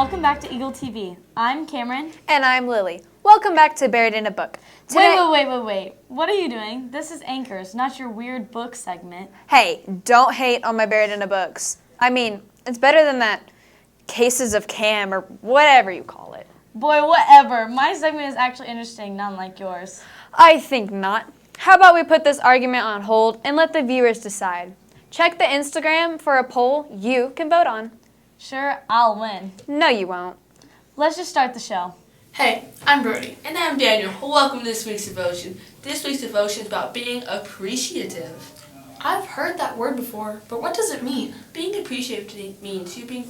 Welcome back to Eagle TV. I'm Cameron. And I'm Lily. Welcome back to Buried in a Book. Wait. What are you doing? This is Anchors, not your weird book segment. Hey, don't hate on my Buried in a Books. I mean, it's better than that Cases of Cam or whatever you call it. Boy, whatever. My segment is actually interesting, not like yours. I think not. How about we put this argument on hold and let the viewers decide? Check the Instagram for a poll you can vote on. Sure, I'll win. No, you won't. Let's just start the show. Hey, I'm Brody. And I'm Daniel. Welcome to this week's devotion. This week's devotion is about being appreciative. I've heard that word before, but what does it mean? Being appreciative means you being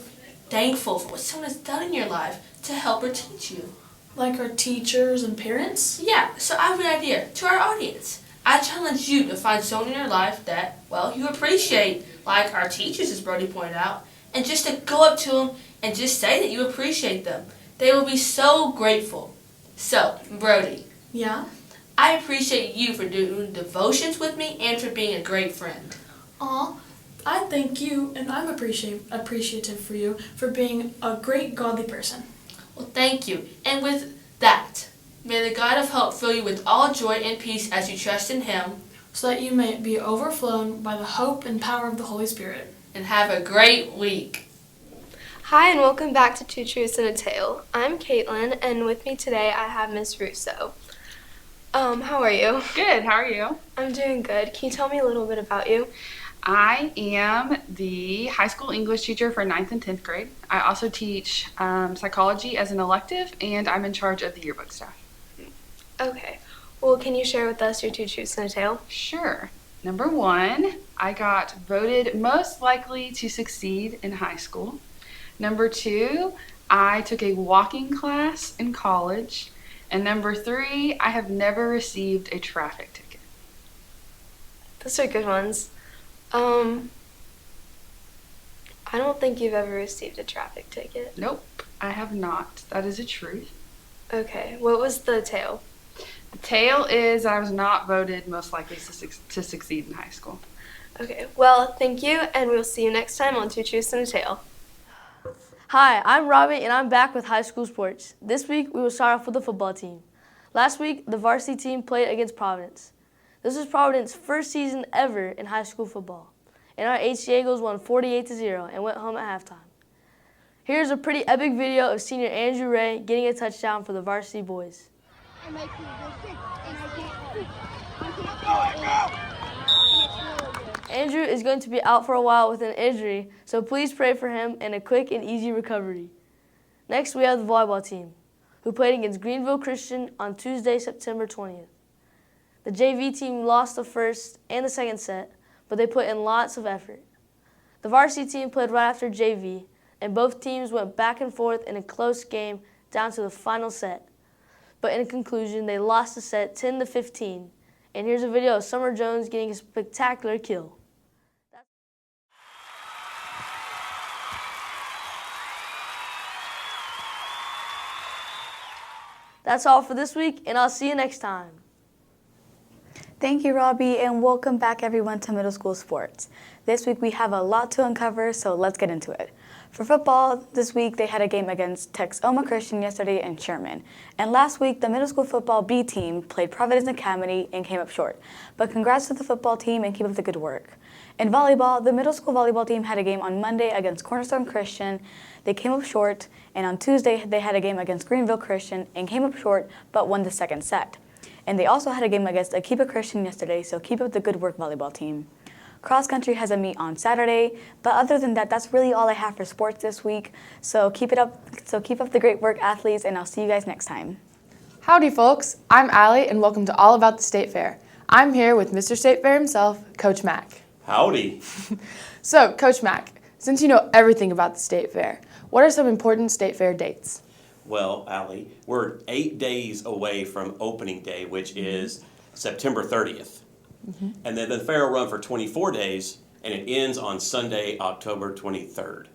thankful for what someone has done in your life to help or teach you. Like our teachers and parents? Yeah, so I have an idea to our audience. I challenge you to find someone in your life that, well, you appreciate, like our teachers, as Brody pointed out, and just to go up to them and just say that you appreciate them. They will be so grateful. So, Brody. Yeah? I appreciate you for doing devotions with me and for being a great friend. Aw, I thank you, and I'm appreciative for you for being a great godly person. Well, thank you. And with that, may the God of hope fill you with all joy and peace as you trust in Him. So that you may be overflown by the hope and power of the Holy Spirit. And have a great week. Hi, and welcome back to Two Truths and a Tale. I'm Caitlin, and with me today I have Ms Russo. How are you? Good, how are you? I'm doing good. Can you tell me a little bit about you? I am the high school English teacher for 9th and 10th grade. I also teach psychology as an elective, and I'm in charge of the yearbook staff. Okay. Well, can you share with us your two truths and a tale? Sure. Number 1, I got voted most likely to succeed in high school. Number 2, I took a walking class in college. And number 3, I have never received a traffic ticket. Those are good ones. I don't think you've ever received a traffic ticket. Nope, I have not. That is a truth. Okay. What was the tale? The tale is I was not voted most likely to succeed in high school. Okay. Well, thank you, and we'll see you next time on Two Truths and a Tale. Hi, I'm Robbie, and I'm back with high school sports. This week, we will start off with the football team. Last week, the varsity team played against Providence. This was Providence's first season ever in high school football, and our HC Eagles won 48-0 and went home at halftime. Here's a pretty epic video of senior Andrew Ray getting a touchdown for the varsity boys. Andrew is going to be out for a while with an injury, so please pray for him and a quick and easy recovery. Next, we have the volleyball team, who played against Greenville Christian on Tuesday, September 20th. The JV team lost the first and the second set, but they put in lots of effort. The varsity team played right after JV, and both teams went back and forth in a close game down to the final set. But in conclusion, they lost the set 10-15. And here's a video of Summer Jones getting a spectacular kill. That's all for this week, and I'll see you next time. Thank you, Robbie, and welcome back everyone to middle school sports. This week we have a lot to uncover, so let's get into it. For football, this week they had a game against Texoma Christian yesterday in Sherman. And last week, the middle school football B team played Providence Academy and came up short. But congrats to the football team and keep up the good work. In volleyball, the middle school volleyball team had a game on Monday against Cornerstone Christian. They came up short, and on Tuesday they had a game against Greenville Christian and came up short but won the second set. And they also had a game against Akiba Christian yesterday, so keep up the good work, volleyball team. Cross country has a meet on Saturday, but other than that, that's really all I have for sports this week. So keep up the great work, athletes, and I'll see you guys next time. Howdy, folks. I'm Alli, and welcome to All About the State Fair. I'm here with Mr. State Fair himself, Coach Mack. Howdy. So, Coach Mack, since you know everything about the State Fair, what are some important State Fair dates? Well, Alli, we're 8 days away from opening day, which is September 30th. And then the fair will run for 24 days, and it ends on Sunday, October 23rd.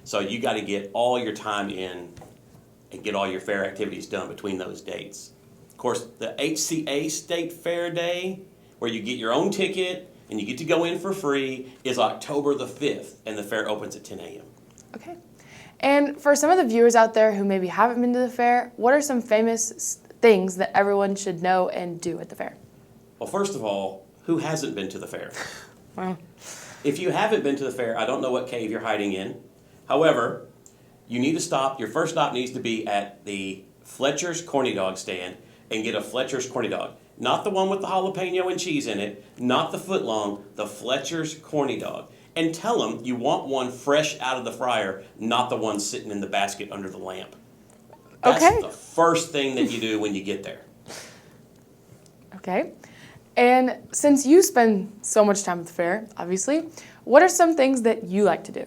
So you got to get all your time in and get all your fair activities done between those dates. Of course, the HCA State Fair Day, where you get your own ticket and you get to go in for free, is October the 5th, and the fair opens at 10 a.m. Okay. And for some of the viewers out there who maybe haven't been to the fair, what are some famous things that everyone should know and do at the fair? Well, first of all, who hasn't been to the fair? Well, If you haven't been to the fair, I don't know what cave you're hiding in. However, you need to stop. Your first stop needs to be at the Fletcher's Corny Dog stand and get a Fletcher's Corny Dog. Not the one with the jalapeno and cheese in it, not the foot long, the Fletcher's Corny Dog. And tell them you want one fresh out of the fryer, not the one sitting in the basket under the lamp. That's Okay. the first thing that you do when you get there. okay. And since you spend so much time at the fair, obviously, what are some things that you like to do?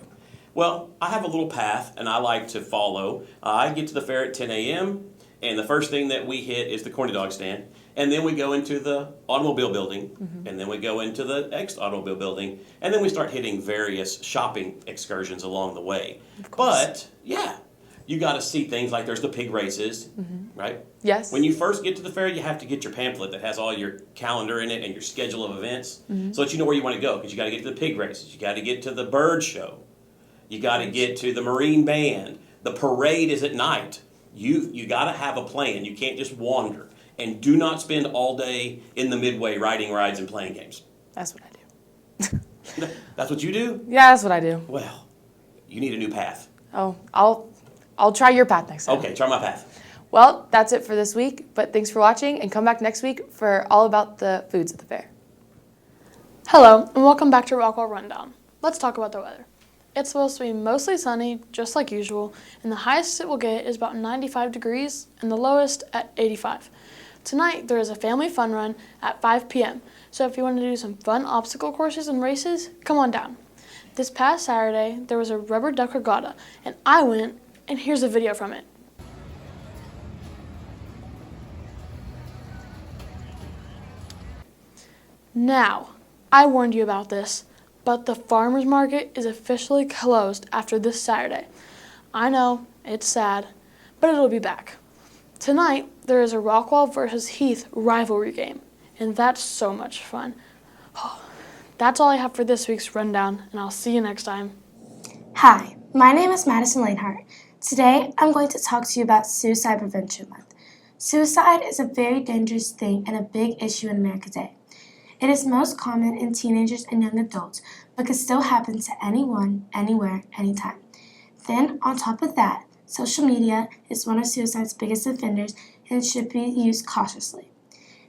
Well, I have a little path, and I like to follow. I get to the fair at 10 a.m., and the first thing that we hit is the corny dog stand. And then we go into the automobile building, and then we go into the next automobile building, and then we start hitting various shopping excursions along the way. But, yeah, you got to see things like there's the pig races, right? Yes. When you first get to the fair, you have to get your pamphlet that has all your calendar in it and your schedule of events so that you know where you want to go, because you got to get to the pig races, you got to get to the bird show, you got to get to the marine band, the parade is at night. You got to have a plan. You can't just wander. And do not spend all day in the midway riding rides and playing games. That's what I do. That's what you do? Yeah, that's what I do. Well, you need a new path. Oh, I'll try your path next time. Okay, try my path. Well, that's it for this week, but thanks for watching, and come back next week for all about the foods at the fair. Hello, and welcome back to Rockwall Rundown. Let's talk about the weather. It's supposed to be mostly sunny, just like usual, and the highest it will get is about 95 degrees, and the lowest at 85. Tonight, there is a family fun run at 5 p.m., so if you want to do some fun obstacle courses and races, come on down. This past Saturday, there was a rubber duck regatta, and I went, and here's a video from it. Now, I warned you about this, but the farmer's market is officially closed after this Saturday. I know, it's sad, but it'll be back. Tonight, there is a Rockwall versus Heath rivalry game, and that's so much fun. That's all I have for this week's rundown, and I'll see you next time. Hi, my name is Madisyn Lanehart. Today, I'm going to talk to you about Suicide Prevention Month. Suicide is a very dangerous thing and a big issue in America today. It is most common in teenagers and young adults, but can still happen to anyone, anywhere, anytime. Then, on top of that, social media is one of suicide's biggest offenders and should be used cautiously.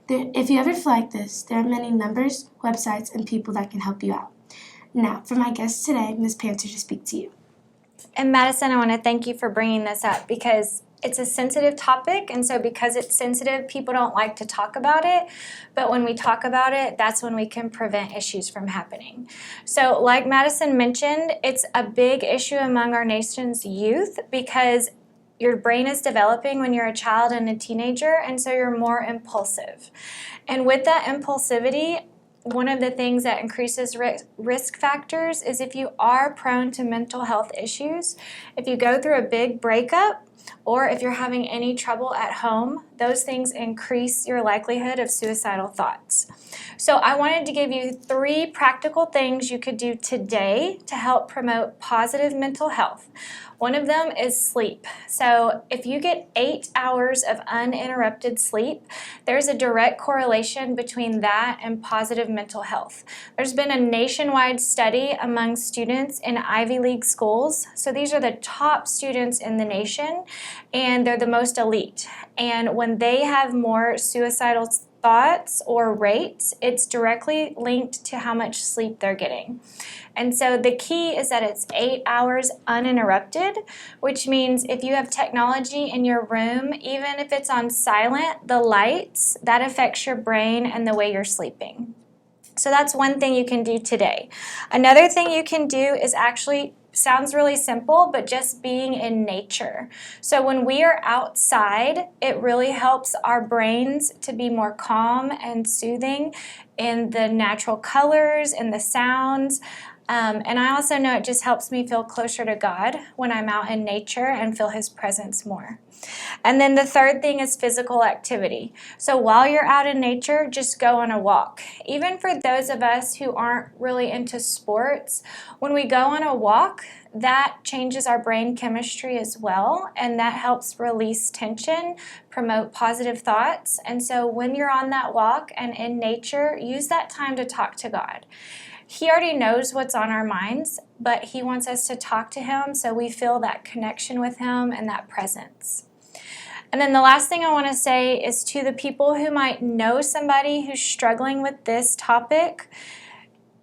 If you ever feel like this, there are many numbers, websites, and people that can help you out. Now, for my guest today, Ms. Panter, to speak to you. And Madisyn, I want to thank you for bringing this up because it's a sensitive topic, and so because it's sensitive, people don't like to talk about it, but when we talk about it, that's when we can prevent issues from happening. So like Madisyn mentioned, it's a big issue among our nation's youth because your brain is developing when you're a child and a teenager, and so you're more impulsive. And with that impulsivity, one of the things that increases risk factors is if you are prone to mental health issues, if you go through a big breakup, or if you're having any trouble at home, those things increase your likelihood of suicidal thoughts. So I wanted to give you 3 practical things you could do today to help promote positive mental health. One of them is sleep. So if you get 8 hours of uninterrupted sleep, there's a direct correlation between that and positive mental health. There's been a nationwide study among students in Ivy League schools. So these are the top students in the nation, and they're the most elite. And when they have more suicidal thoughts or rates, it's directly linked to how much sleep they're getting. And so the key is that it's 8 hours uninterrupted, which means if you have technology in your room, even if it's on silent, the lights, that affects your brain and the way you're sleeping. So that's one thing you can do today. Another thing you can do is actually sounds really simple, but just being in nature. So when we are outside, it really helps our brains to be more calm and soothing in the natural colors and the sounds. And I also know it just helps me feel closer to God when I'm out in nature and feel His presence more. And then the third thing is physical activity. So while you're out in nature, just go on a walk. Even for those of us who aren't really into sports, when we go on a walk, that changes our brain chemistry as well, and that helps release tension, promote positive thoughts. And so when you're on that walk and in nature, use that time to talk to God. He already knows what's on our minds, but He wants us to talk to Him so we feel that connection with Him and that presence. And then the last thing I want to say is to the people who might know somebody who's struggling with this topic,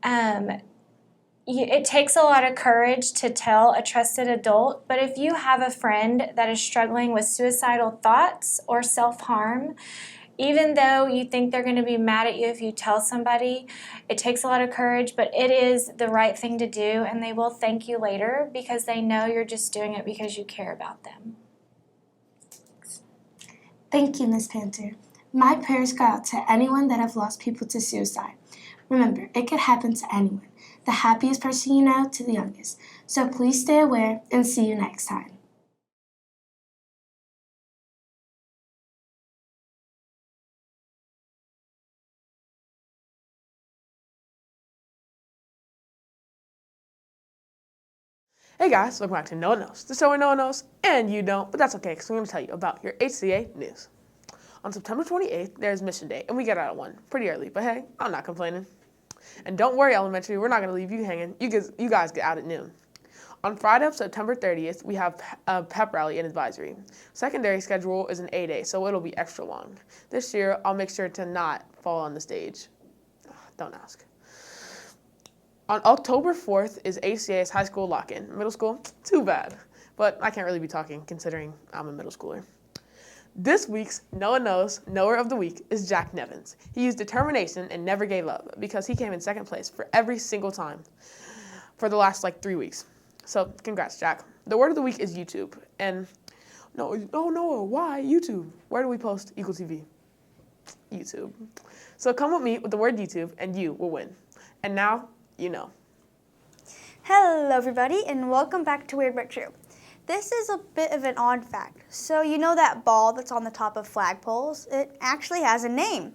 it takes a lot of courage to tell a trusted adult, but if you have a friend that is struggling with suicidal thoughts or self-harm, even though you think they're going to be mad at you if you tell somebody, it takes a lot of courage, but it is the right thing to do, and they will thank you later because they know you're just doing it because you care about them. Thank you, Ms. Panter. My prayers go out to anyone that have lost people to suicide. Remember, it could happen to anyone, the happiest person you know to the youngest. So please stay aware and see you next time. Hey guys, welcome back to No One Knows, the show where no one knows and you don't, but that's okay because I'm going to tell you about your HCA news. On September 28th, there's Mission Day, and we get out at 1, pretty early, but hey, I'm not complaining. And don't worry, elementary, we're not going to leave you hanging. You guys get out at noon. On Friday, September 30th, we have a pep rally and advisory. Secondary schedule is an 8A, so it'll be extra long. This year, I'll make sure to not fall on the stage. Don't ask. On October 4th is HCA's high school lock-in. Middle school, too bad. But I can't really be talking considering I'm a middle schooler. This week's No One Knows Knower of the Week is Jack Nevins. He used determination and never gave up because he came in second place for every single time for the last 3 weeks. So congrats, Jack. The word of the week is YouTube. And no, why YouTube? Where do we post Eagle TV? YouTube. So come with me with the word YouTube and you will win. And now, you know. Hello everybody and welcome back to Weird But True. This is a bit of an odd fact. So you know that ball that's on the top of flagpoles? It actually has a name.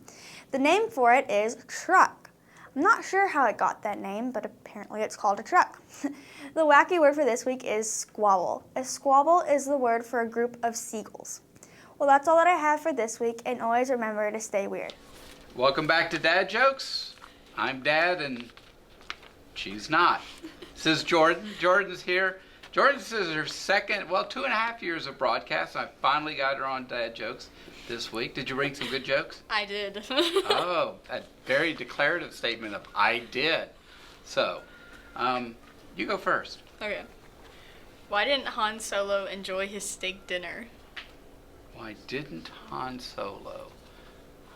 The name for it is truck. I'm not sure how it got that name, but apparently it's called a truck. The wacky word for this week is squabble. A squabble is the word for a group of seagulls. Well, that's all that I have for this week, and always remember to stay weird. Welcome back to Dad Jokes. I'm Dad, and she's not. This is Jordan. Jordan's here. Jordan's is her second, 2.5 years of broadcast. I finally got her on Dad Jokes this week. Did you bring some good jokes? I did. Oh, a very declarative statement of I did. So, you go first. Okay. Why didn't Han Solo enjoy his steak dinner? Why didn't Han Solo?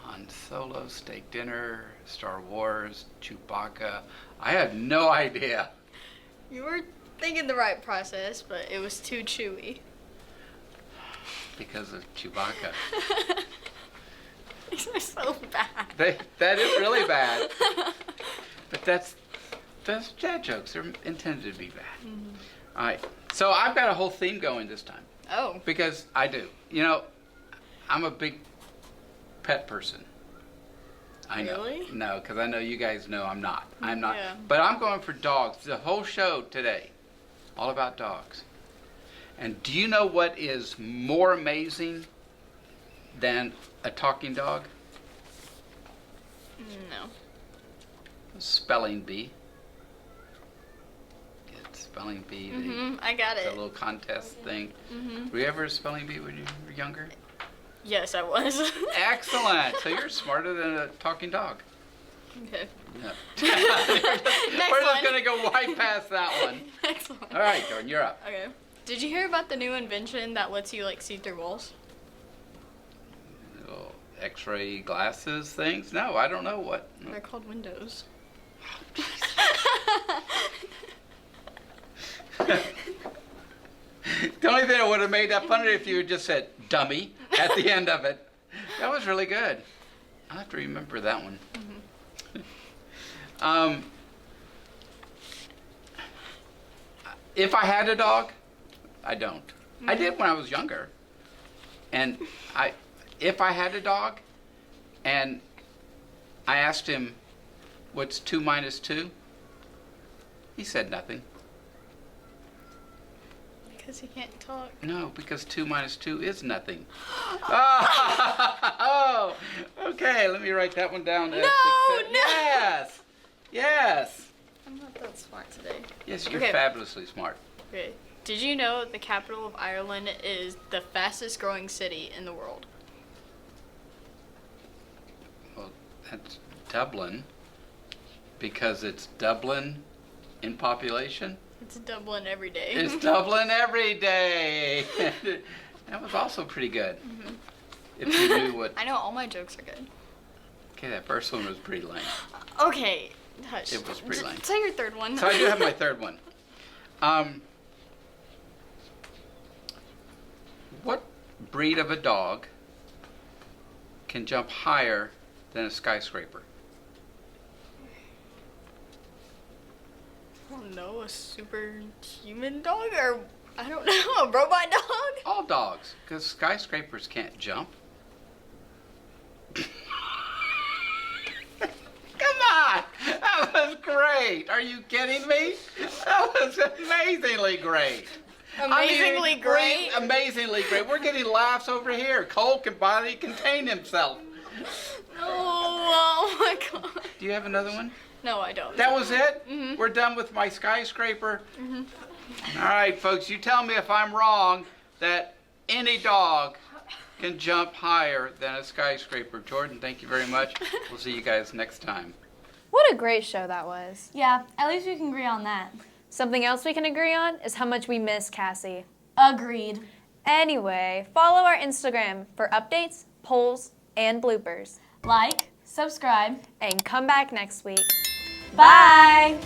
Han Solo, steak dinner, Star Wars, Chewbacca. I have no idea. You were thinking the right process, but it was too chewy. Because of Chewbacca. These are so bad. That is really bad. But that's dad jokes. They're intended to be bad. Mm-hmm. All right. So I've got a whole theme going this time. Oh. Because I do. You know, I'm a big pet person. I know. Really? No, because I know you guys know I'm not. I'm not. Yeah. But I'm going for dogs. The whole show today, all about dogs. And do you know what is more amazing than a talking dog? No. A spelling bee. Get spelling bee. I got it. The little contest thing. Were you ever a spelling bee when you were younger? Yes, I was. Excellent. So you're smarter than a talking dog. Okay. No. We're just going to go right past that one. Next one. All right, Jordan, you're up. Okay. Did you hear about the new invention that lets you see through walls? Little X-ray glasses things? No, I don't know what. They're called windows. The only thing that would have made that funny if you had just said dummy at the end of it. That was really good. I'll have to remember that one. If I had a dog, I don't. I did when I was younger. And if I had a dog, and I asked him, what's 2 minus 2? He said nothing. Because he can't talk. No, because 2 minus 2 is nothing. Oh, okay, let me write that one down. No. Yes, yes. I'm not that smart today. Yes, you're Okay. fabulously smart. Okay. Did you know the capital of Ireland is the fastest growing city in the world? Well, that's Dublin, because it's Dublin in population. It's Dublin every day. It's Dublin every day. That was also pretty good. Mm-hmm. If you knew what. I know all my jokes are good. Okay, that first one was pretty lame. Okay, hush. It was pretty lame. Say your third one. So I do have my third one. What breed of a dog can jump higher than a skyscraper? I don't know, a superhuman dog or I don't know, a robot dog? All dogs, because skyscrapers can't jump. Come on! That was great! Are you kidding me? That was amazingly great. Amazingly great? Amazingly great. We're getting laughs over here. Cole can barely contain himself. Oh my god. Do you have another one? No, I don't. That was it? Mm-hmm. We're done with my skyscraper? Mm-hmm. All right, folks, you tell me if I'm wrong that any dog can jump higher than a skyscraper. Jordan, thank you very much. We'll see you guys next time. What a great show that was. Yeah, at least we can agree on that. Something else we can agree on is how much we miss Cassie. Agreed. Anyway, follow our Instagram for updates, polls, and bloopers. Like, subscribe, and come back next week. Bye.